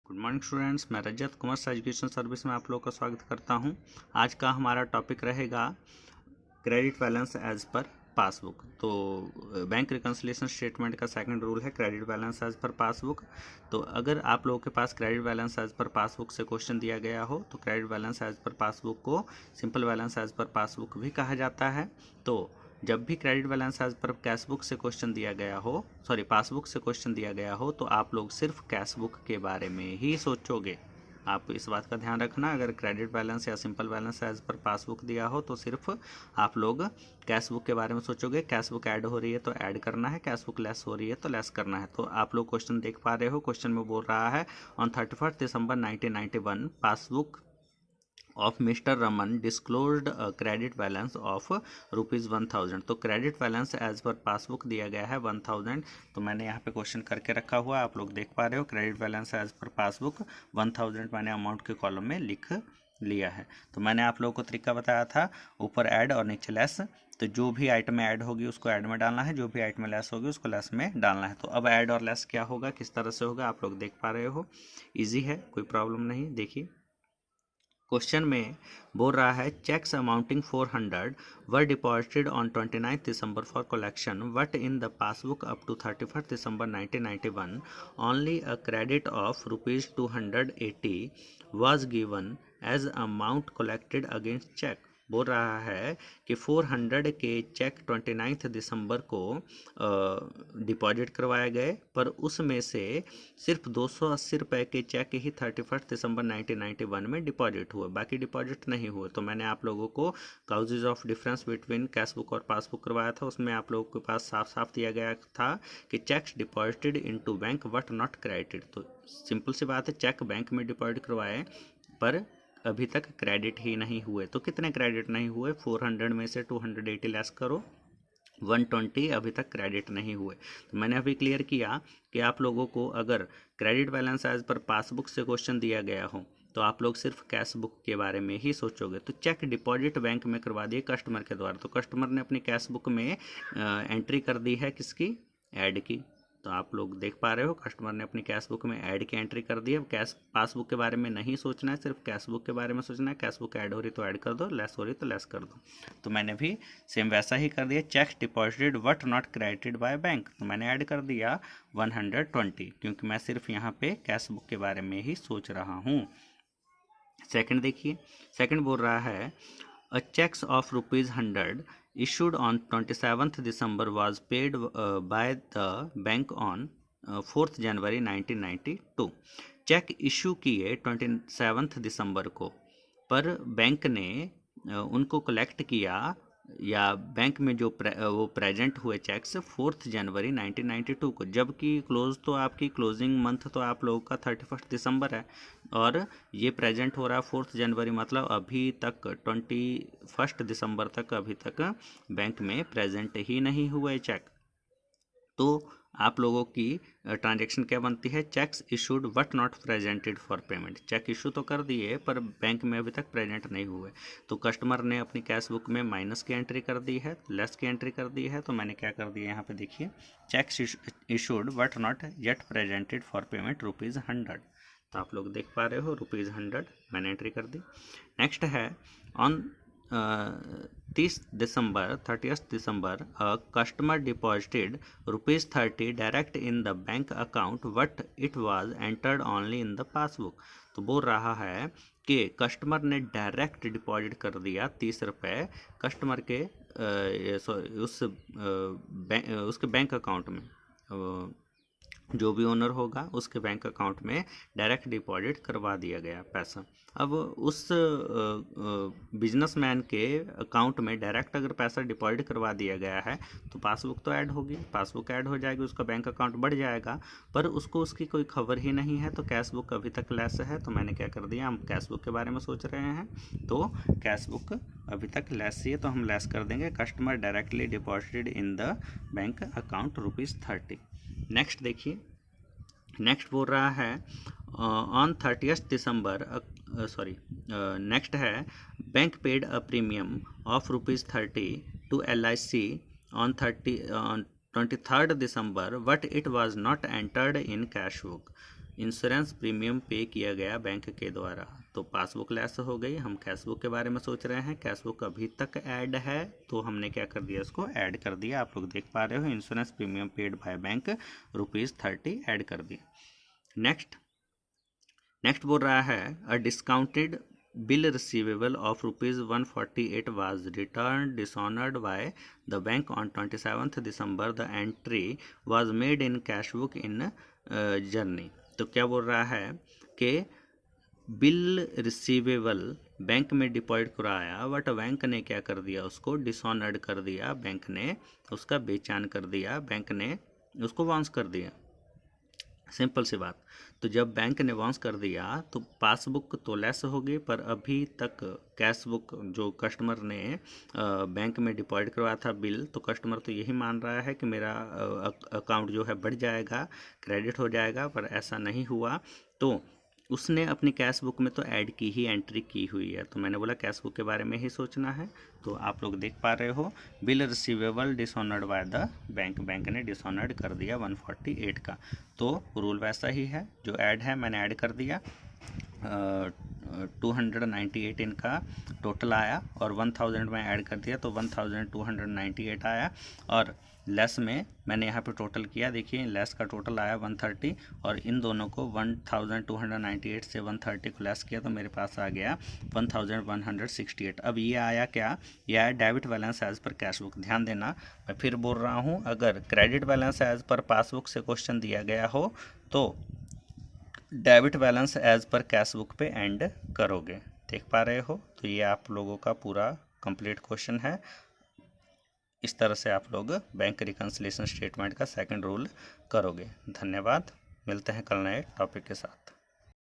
Good morning students, मैं रजत commerce education service में आप लोगों का स्वागत करता हूं। आज का हमारा टॉपिक रहेगा credit balance as per passbook. तो बैंक रिकन्सिलिएशन स्टेटमेंट का सेकंड रूल है credit balance as per passbook. तो अगर आप लोगों के पास credit balance as per passbook से क्वेश्चन दिया गया हो तो credit balance as per passbook को simple balance as per passbook भी कहा जाता है। तो जब भी credit balance as per cash book से क्वेश्चन दिया गया हो, पासबुक से क्वेश्चन दिया गया हो, तो आप लोग सिर्फ कैश बुक के बारे में ही सोचोगे। आप इस बात का ध्यान रखना, अगर क्रेडिट बैलेंस या simple balance as per passbook दिया हो तो सिर्फ आप लोग कैश बुक के बारे में सोचोगे। कैश बुक ऐड हो रही है तो ऐड करना है, कैश बुक लेस हो रही है तो लेस करना है। तो आप लोग क्वेश्चन देख पा रहे हो, क्वेश्चन में बोल रहा है on 31 December 1991 passbook of mister Raman disclosed credit balance of ₹1000। तो credit balance as per passbook दिया गया है 1000। तो मैंने यहाँ पे क्वेश्चन करके रखा हुआ है, आप लोग देख पा रहे हो। Credit balance as per passbook 1000 मैंने अमाउंट के कॉलम में लिख लिया है। तो मैंने आप लोगों को तरीका बताया था, ऊपर ऐड और नीचे लेस। तो जो भी आइटम ऐड होगी उसको ऐड में डालना है, जो भी आइटम लेस होगी उसको लेस में डालना है। तो अब ऐड और लेस क्या होगा, किस तरह से होगा, आप लोग देख पा रहे हो। ईजी है, कोई प्रॉब्लम नहीं। देखिए क्वेश्चन में बोल रहा है cheques amounting 400 were deposited on 29 December for collection but in the passbook up to 31 December 1991 only a credit of ₹280 was given as amount collected against cheque. बोल रहा है कि 400 के चेक 29 दिसंबर को डिपॉजिट करवाए गए, पर उसमें से सिर्फ 280 रुपये के चेक ही 31 दिसंबर 1991 में डिपॉजिट हुए, बाकी डिपॉजिट नहीं हुए। तो मैंने आप लोगों को causes of difference between cash book और पासबुक करवाया था, उसमें आप लोगों के पास साफ साफ दिया गया था कि checks deposited into bank but not credited. तो सिंपल सी बात है, चेक बैंक में डिपॉजिट करवाए पर अभी तक क्रेडिट ही नहीं हुए। तो कितने क्रेडिट नहीं हुए, 400 में से 280 लेस करो, 120 अभी तक क्रेडिट नहीं हुए। तो मैंने अभी क्लियर किया कि आप लोगों को अगर credit balance as per passbook से क्वेश्चन दिया गया हो तो आप लोग सिर्फ कैश बुक के बारे में ही सोचोगे। तो चेक डिपॉजिट बैंक में करवा दिए कस्टमर के द्वारा, तो कस्टमर ने अपनी कैश बुक में एंट्री कर दी है, किसकी, ऐड की। तो आप लोग देख पा रहे हो, कस्टमर ने अपनी कैश बुक में ऐड की एंट्री कर दी है। कैश पासबुक के बारे में नहीं सोचना है, सिर्फ कैश बुक के बारे में सोचना है। कैश बुक ऐड हो रही तो ऐड कर दो, लेस हो रही तो लेस कर दो। तो मैंने भी सेम वैसा ही कर दिया, checks deposited but not credited by bank. तो मैंने ऐड कर दिया 120, क्योंकि मैं सिर्फ यहाँ पे कैश बुक के बारे में ही सोच रहा हूँ। सेकंड देखिए, सेकंड बोल रहा है अ checks of ₹100 issued on 27th December was paid by the bank on 4th January 1992। Cheque issue किए 27 दिसंबर को, पर बैंक ने उनको कलेक्ट किया या बैंक में जो वो प्रेजेंट हुए चेक्स 4 जनवरी 1992 को, जबकि क्लोज तो आपकी क्लोजिंग मंथ तो आप लोगों का 31 दिसंबर है और ये प्रेजेंट हो रहा है 4 जनवरी, मतलब अभी तक 21 दिसंबर तक अभी तक बैंक में प्रेजेंट ही नहीं हुए चेक। तो आप लोगों की ट्रांजैक्शन क्या बनती है, cheques issued but not presented for payment. Cheque issue तो कर दिए पर बैंक में अभी तक प्रेजेंट नहीं हुए। तो कस्टमर ने अपनी कैश बुक में माइनस की एंट्री कर दी है, लेस की एंट्री कर दी है। तो मैंने क्या कर दिया यहाँ पे देखिए, cheques issued but not yet presented for payment ₹100। तो आप लोग देख पा रहे हो, ₹100 मैंने एंट्री कर दी। नेक्स्ट है on 30 December a customer deposited ₹30 direct in the bank account but it was entered only in the passbook। तो बोल रहा है कि कस्टमर ने डायरेक्ट डिपॉजिट कर दिया 30 रुपये कस्टमर के उसके बैंक अकाउंट में, जो भी ओनर होगा उसके बैंक अकाउंट में डायरेक्ट डिपॉजिट करवा दिया गया पैसा। अब उस बिजनेसमैन के अकाउंट में डायरेक्ट अगर पैसा डिपॉजिट करवा दिया गया है तो पासबुक तो ऐड होगी, पासबुक ऐड हो जाएगी, उसका बैंक अकाउंट बढ़ जाएगा, पर उसको उसकी कोई खबर ही नहीं है। तो कैश बुक अभी तक लेस है, तो मैंने क्या कर दिया, हम कैश बुक के बारे में सोच रहे हैं तो कैश बुक अभी तक लेस ही है तो हम लेस कर देंगे, customer directly deposited in the bank account ₹30। Next देखिए, नेक्स्ट बोल रहा है ऑन 30 दिसंबर नेक्स्ट है bank paid a premium of ₹30 to LIC on 23 December but it was not entered in cash book. Insurance premium pay किया गया bank के द्वारा। तो पासबुक लेस हो गई, हम कैशबुक के बारे में सोच रहे हैं। कैशबुक अभी तक ऐड है तो हमने क्या कर दिया, इसको ऐड कर दिया। आप लोग देख पा रहे हो, insurance premium paid by bank ₹30 add कर दिया। नेक्स्ट बोल रहा है a discounted bill receivable of ₹148 was returned dishonored by the bank on 27th December. The entry was made in cash book in journey। तो क्या बोल रहा है कि बिल रिसीवेबल बैंक में डिपॉजिट कराया, बट बैंक ने क्या कर दिया, उसको डिसऑनर्ड कर दिया, बैंक ने उसका बेचान कर दिया, बैंक ने उसको वांस कर दिया। सिंपल सी बात। तो जब बैंक ने वांस कर दिया तो पासबुक तो लेस हो गई, पर अभी तक कैश बुक जो कस्टमर ने बैंक में डिपॉजिट करवाया था बिल, तो कस्टमर तो यही मान रहा है कि मेरा अकाउंट जो है बढ़ जाएगा, क्रेडिट हो जाएगा, पर ऐसा नहीं हुआ। तो उसने अपनी कैश बुक में तो ऐड की ही एंट्री की हुई है। तो मैंने बोला कैश बुक के बारे में ही सोचना है। तो आप लोग देख पा रहे हो, bill receivable dishonoured by the bank, bank ने डिसऑनर्ड कर दिया 148 का। तो रूल वैसा ही है, जो ऐड है मैंने ऐड कर दिया। 298 इनका टोटल आया और 1000 में ऐड कर दिया तो 1298 आया। और लेस में मैंने यहाँ पे टोटल किया, देखिए लेस का टोटल आया 130, और इन दोनों को 1298 से 130 को लेस किया तो मेरे पास आ गया 1168। अब ये आया क्या, यह आया debit balance as per cash book. ध्यान देना, मैं फिर बोल रहा हूँ, अगर credit balance as per passbook से क्वेश्चन दिया गया हो तो debit balance as per cash book पे एंड करोगे। देख पा रहे हो, तो ये आप लोगों का पूरा कंप्लीट क्वेश्चन है। इस तरह से आप लोग बैंक रिकन्सिलिएशन स्टेटमेंट का सेकंड रूल करोगे। धन्यवाद, मिलते हैं कल नए टॉपिक के साथ।